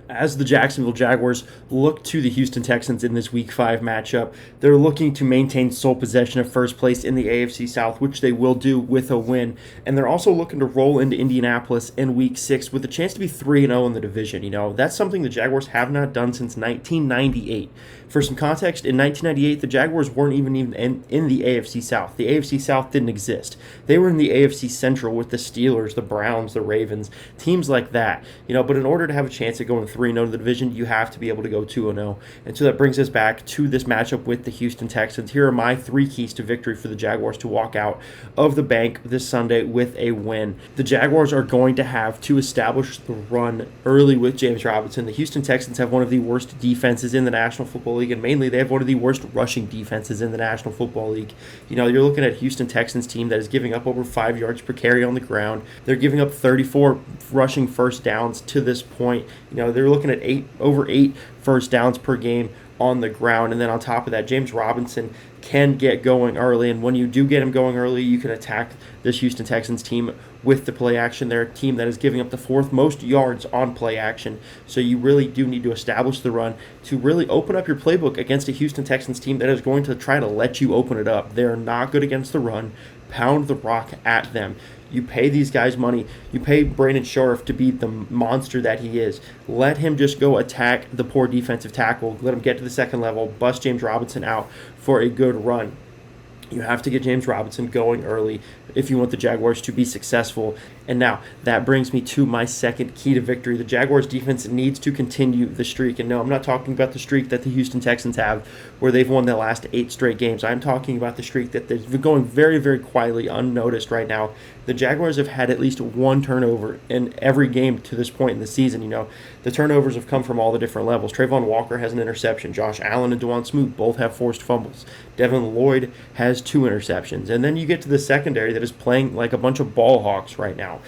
As the Jacksonville Jaguars look to the Houston Texans in this Week 5 matchup, they're looking to maintain sole possession of first place in the AFC South, which they will do with a win. And they're also looking to roll into Indianapolis in Week 6 with a chance to be 3-0 in the division. That's something the Jaguars have not done since 1998. For some context, in 1998, the Jaguars weren't even in the AFC South. The AFC South didn't exist. They were in the AFC Central with the Steelers, the Browns, the Ravens, teams like that. But in order to have a chance at going 3-0 to the division, you have to be able to go 2-0. And so that brings us back to this matchup with the Houston Texans. Here are my 3 keys to victory for the Jaguars to walk out of the bank this Sunday with a win. The Jaguars are going to have to establish the run early with James Robinson. The Houston Texans have one of the worst defenses in the National Football League, and mainly they have one of the worst rushing defenses in the National Football League. You're looking at a Houston Texans team that is giving up over 5 yards per carry on the ground. They're giving up 34 rushing first downs to this point. They're looking at over 8 first downs per game on the ground. And then on top of that, James Robinson can get going early. And when you do get him going early, you can attack this Houston Texans team with the play action. They're a team that is giving up the 4th most yards on play action. So you really do need to establish the run to really open up your playbook against a Houston Texans team that is going to try to let you open it up. They're not good against the run. Pound the rock at them. You pay these guys money. You pay Brandon Scherff to be the monster that he is. Let him just go attack the poor defensive tackle. Let him get to the second level. Bust James Robinson out for a good run. You have to get James Robinson going early if you want the Jaguars to be successful. And now, that brings me to my second key to victory. The Jaguars defense needs to continue the streak. And no, I'm not talking about the streak that the Houston Texans have, where they've won their last 8 straight games. I'm talking about the streak that they've been going very, very quietly, unnoticed right now. The Jaguars have had at least 1 turnover in every game to this point in the season. The turnovers have come from all the different levels. Trayvon Walker has an interception. Josh Allen and DeJuan Smoot both have forced fumbles. Devin Lloyd has 2 interceptions. And then you get to the secondary that is playing like a bunch of ball hawks right now.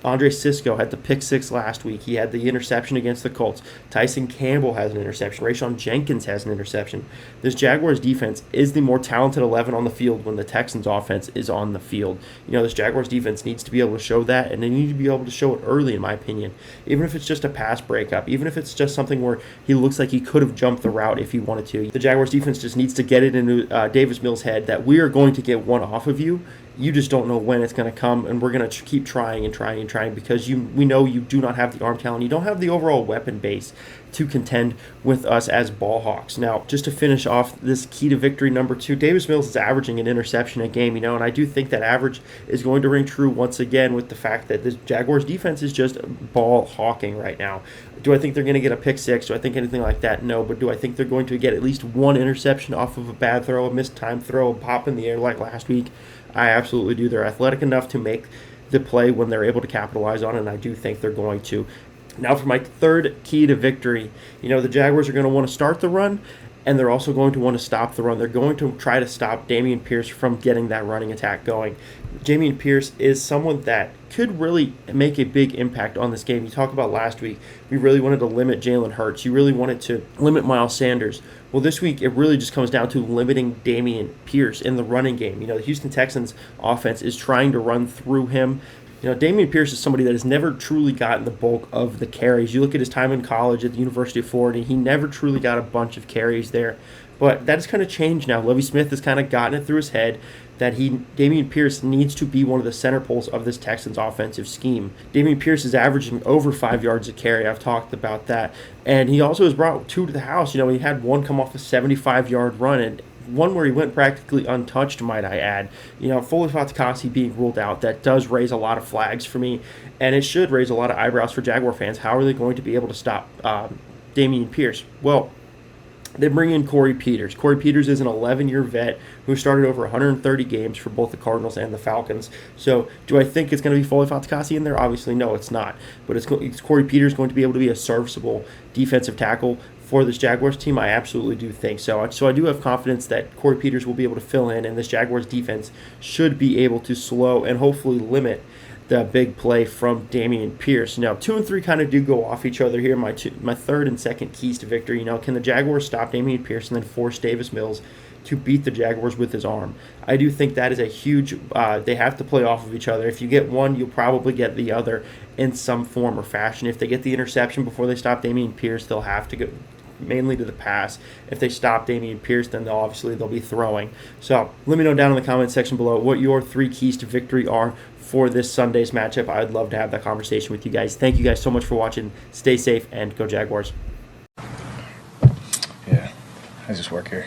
Andre Sisco had the pick 6 last week. He had the interception against the Colts. Tyson Campbell has an interception. Rayshawn Jenkins has an interception. This Jaguars defense is the more talented 11 on the field when the Texans offense is on the field. This Jaguars defense needs to be able to show that, and they need to be able to show it early, in my opinion. Even if it's just a pass breakup, even if it's just something where he looks like he could have jumped the route if he wanted to. The Jaguars defense just needs to get it into Davis Mills' head that we are going to get one off of you. You just don't know when it's going to come, and we're going to keep trying because we know you do not have the arm talent. You don't have the overall weapon base to contend with us as ball hawks. Now, just to finish off this key to victory number 2, Davis Mills is averaging an interception a game, and I do think that average is going to ring true once again with the fact that this Jaguars defense is just ball hawking right now. Do I think they're going to get a pick 6? Do I think anything like that? No, but do I think they're going to get at least 1 interception off of a bad throw, a missed time throw, a pop in the air like last week? I absolutely do. They're athletic enough to make the play when they're able to capitalize on it, and I do think they're going to. Now for my third key to victory, the Jaguars are going to want to start the run, and they're also going to want to stop the run. They're going to try to stop Damian Pierce from getting that running attack going. Damian Pierce is someone that could really make a big impact on this game. You talk about last week, we really wanted to limit Jalen Hurts. You really wanted to limit Miles Sanders. Well, this week, it really just comes down to limiting Damian Pierce in the running game. The Houston Texans offense is trying to run through him. Damian Pierce is somebody that has never truly gotten the bulk of the carries. You look at his time in college at the University of Florida, he never truly got a bunch of carries there. But that has kind of changed now. Lovie Smith has kind of gotten it through his head that Damian Pierce needs to be one of the center poles of this Texans offensive scheme. Damian Pierce is averaging over 5 yards a carry. I've talked about that. And he also has brought 2 to the house. He had 1 come off a 75-yard run, and one where he went practically untouched, might I add. Foley Fatukasi being ruled out, that does raise a lot of flags for me, and it should raise a lot of eyebrows for Jaguar fans. How are they going to be able to stop Damian Pierce? Well, they bring in Corey Peters. Corey Peters is an 11-year vet who started over 130 games for both the Cardinals and the Falcons. So do I think it's going to be Foley Fatukasi in there? Obviously, no, it's not. But is Corey Peters going to be able to be a serviceable defensive tackle for this Jaguars team? I absolutely do think so. So I do have confidence that Corey Peters will be able to fill in, and this Jaguars defense should be able to slow and hopefully limit the big play from Damian Pierce. Now, 2 and 3 kind of do go off each other here. My third and second keys to victory. Can the Jaguars stop Damian Pierce and then force Davis Mills to beat the Jaguars with his arm. I do think that is a huge they have to play off of each other. If you get one, you'll probably get the other in some form or fashion. If they get the interception before they stop Damian Pierce, they'll have to go mainly to the pass. If they stop Damian Pierce, then they'll be throwing. So let me know down in the comment section below what your 3 keys to victory are for this Sunday's matchup. I'd love to have that conversation with you guys. Thank you guys so much for watching. Stay safe and go Jaguars. Yeah, I just work here.